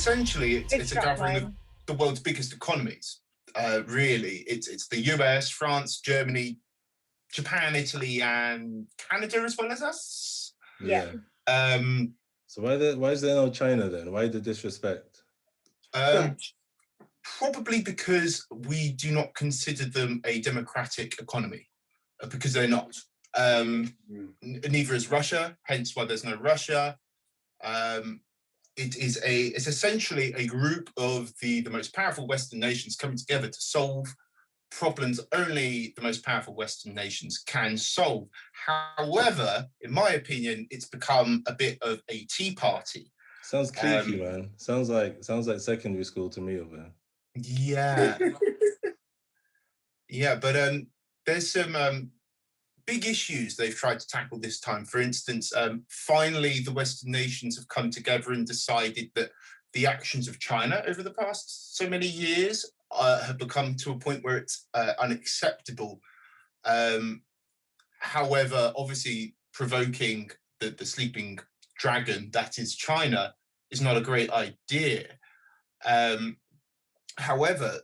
essentially it's a gathering of strapline. the world's biggest economies. Really, it's the US, France, Germany, Japan, Italy, and Canada as well as us. Yeah. So why is there no China then? Why the disrespect? Probably because we do not consider them a democratic economy, because they're not. Neither is Russia, hence why there's no Russia. It's essentially a group of the most powerful Western nations coming together to solve problems only the most powerful Western nations can solve. However, in my opinion, it's become a bit of a tea party. Sounds cliquey, man. Sounds like secondary school to me over there. Yeah. Yeah, but there's some big issues they've tried to tackle this time. For instance, finally, the Western nations have come together and decided that the actions of China over the past so many years have become to a point where it's unacceptable. However, obviously, provoking the sleeping dragon, that is China, is not a great idea. However,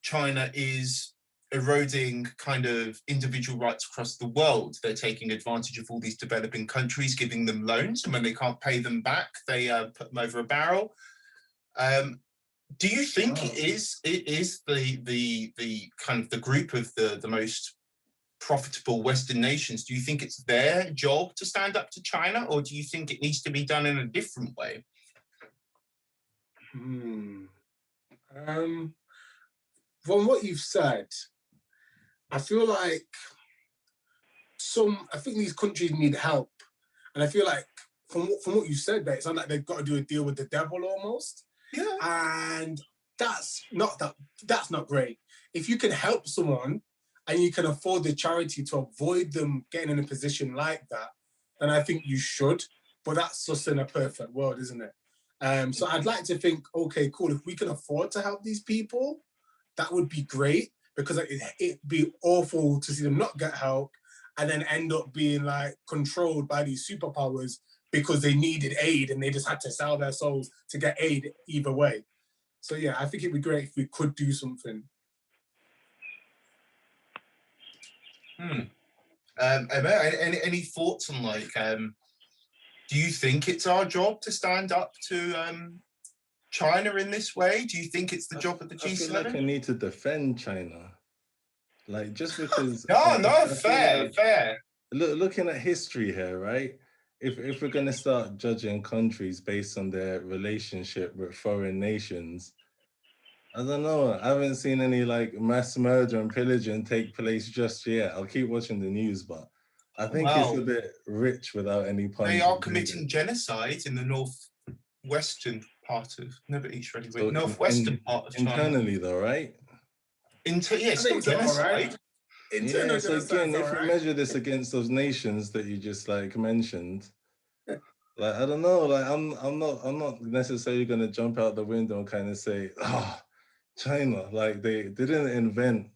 China is eroding kind of individual rights across the world. They're taking advantage of all these developing countries, giving them loans, and when they can't pay them back, they put them over a barrel. Do you think it is the kind of the group of the most profitable Western nations? Do you think it's their job to stand up to China, or do you think it needs to be done in a different way? From what you've said, I feel like I think these countries need help, and I feel like from what you said, that it sounds like they've got to do a deal with the devil almost. Yeah, and that's not great. If you can help someone and you can afford the charity to avoid them getting in a position like that, then I think you should. But that's just in a perfect world, isn't it? So I'd like to think, okay, cool. If we can afford to help these people, that would be great, because it'd be awful to see them not get help and then end up being like controlled by these superpowers because they needed aid and they just had to sell their souls to get aid either way. So yeah, I think it'd be great if we could do something. Any thoughts on like, do you think it's our job to stand up to China in this way? Do you think it's the job of the G7? I feel like I need to defend China. Like, just because... fair. Looking at history here, right? If we're going to start judging countries based on their relationship with foreign nations, I don't know. I haven't seen any like mass murder and pillaging take place just yet. I'll keep watching the news, but I think it's a bit rich without any pun. They are committing genocide in the northwestern part of, never east really, so northwestern part of China. Internally though, right? Still genocide. Internal so again, if we measure this against those nations that you just like mentioned, like I don't know, like I'm not necessarily gonna jump out the window and kind of say, China, like they didn't invent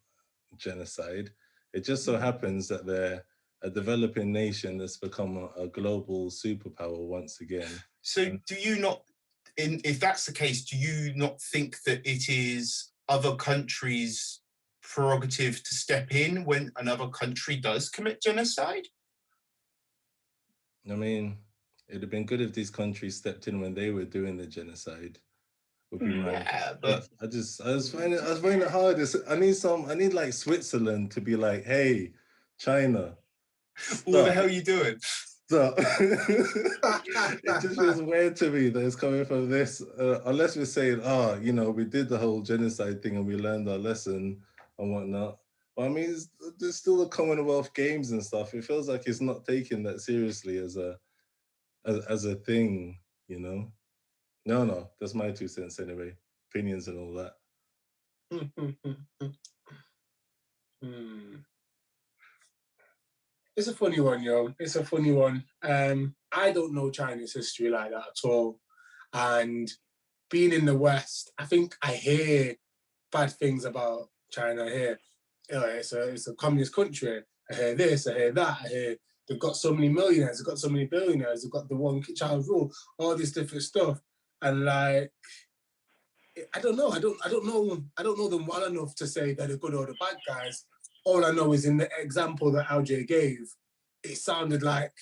genocide. It just so happens that they're a developing nation that's become a global superpower once again. So do you not, if that's the case, do you not think that it is other countries' prerogative to step in when another country does commit genocide? I mean, it'd have been good if these countries stepped in when they were doing the genocide. Would be but I was finding it hard. I need like Switzerland to be like, hey, China, what the hell are you doing? Stop. It just feels weird to me that it's coming from this, unless we're saying, we did the whole genocide thing and we learned our lesson and whatnot. But I mean, there's still the Commonwealth Games and stuff. It feels like it's not taken that seriously as a thing, you know? No, that's my 2 cents anyway. Opinions and all that. It's a funny one, yo. It's a funny one. I don't know Chinese history like that at all. And being in the West, I think I hear bad things about China. I hear it's a communist country. I hear this, I hear that. I hear they've got so many millionaires, they've got so many billionaires, they've got the one child rule, all this different stuff. And like, I don't know. I don't know them well enough to say they're the good or the bad guys. All I know is in the example that LJ gave, it sounded like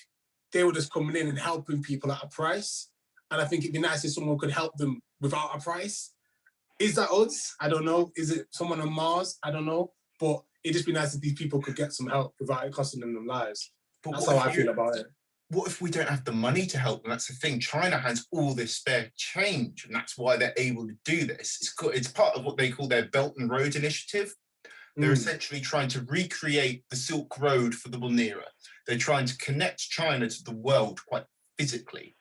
they were just coming in and helping people at a price. And I think it'd be nice if someone could help them without a price. Is that us? I don't know. Is it someone on Mars? I don't know. But it'd just be nice if these people could get some help without it costing them their lives. But that's how I feel about it. What if we don't have the money to help them? That's the thing. China has all this spare change, and that's why they're able to do this. It's part of what they call their Belt and Road Initiative. They're essentially trying to recreate the Silk Road for the modern era. They're trying to connect China to the world quite physically.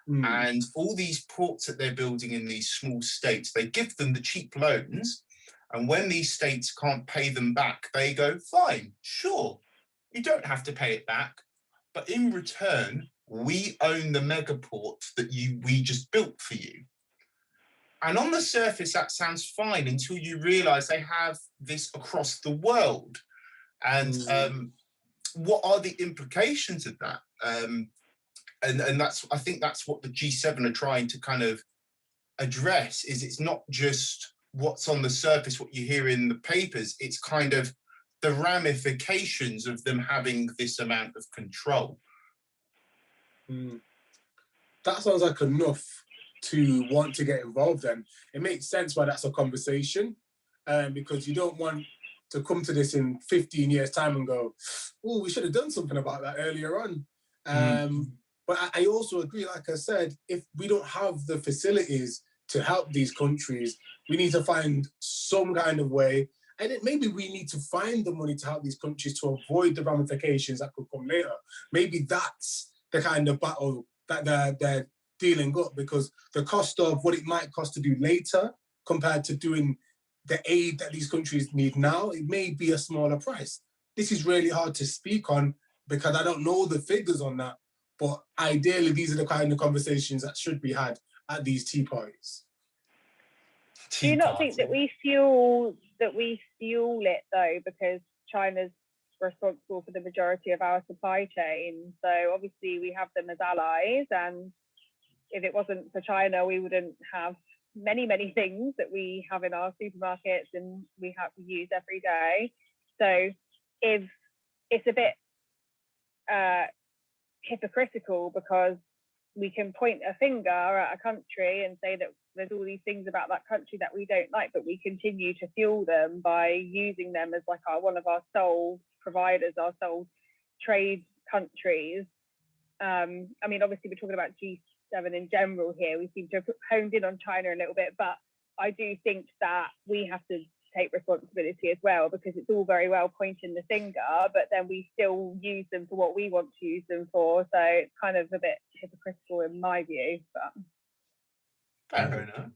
And all these ports that they're building in these small states, they give them the cheap loans. And when these states can't pay them back, they go, fine, sure, you don't have to pay it back. But in return, we own the megaport that we just built for you. And on the surface, that sounds fine until you realize they have this across the world. And what are the implications of that? And I think that's what the G7 are trying to kind of address, is it's not just what's on the surface, what you hear in the papers, it's kind of the ramifications of them having this amount of control. That sounds like enough to want to get involved then. It makes sense why that's a conversation, because you don't want to come to this in 15 years' time and go, oh, we should have done something about that earlier on. But I also agree, like I said, if we don't have the facilities to help these countries, we need to find some kind of way. And maybe we need to find the money to help these countries to avoid the ramifications that could come later. Maybe that's the kind of battle that they're dealing up, because the cost of what it might cost to do later compared to doing the aid that these countries need now, it may be a smaller price. This is really hard to speak on because I don't know the figures on that. But ideally, these are the kind of conversations that should be had at these tea parties. Do you not think that we fuel it though, because China's responsible for the majority of our supply chain? So obviously we have them as allies, and if it wasn't for China, we wouldn't have many things that we have in our supermarkets and we have to use every day. So if it's a bit hypocritical, because we can point a finger at a country and say that there's all these things about that country that we don't like, but we continue to fuel them by using them as like one of our sole providers, our sole trade countries. I mean, obviously we're talking about G7 in general here. We seem to have honed in on China a little bit, but I do think that we have to take responsibility as well, because it's all very well pointing the finger, but then we still use them for what we want to use them for. So it's kind of a bit hypocritical in my view. But fair enough.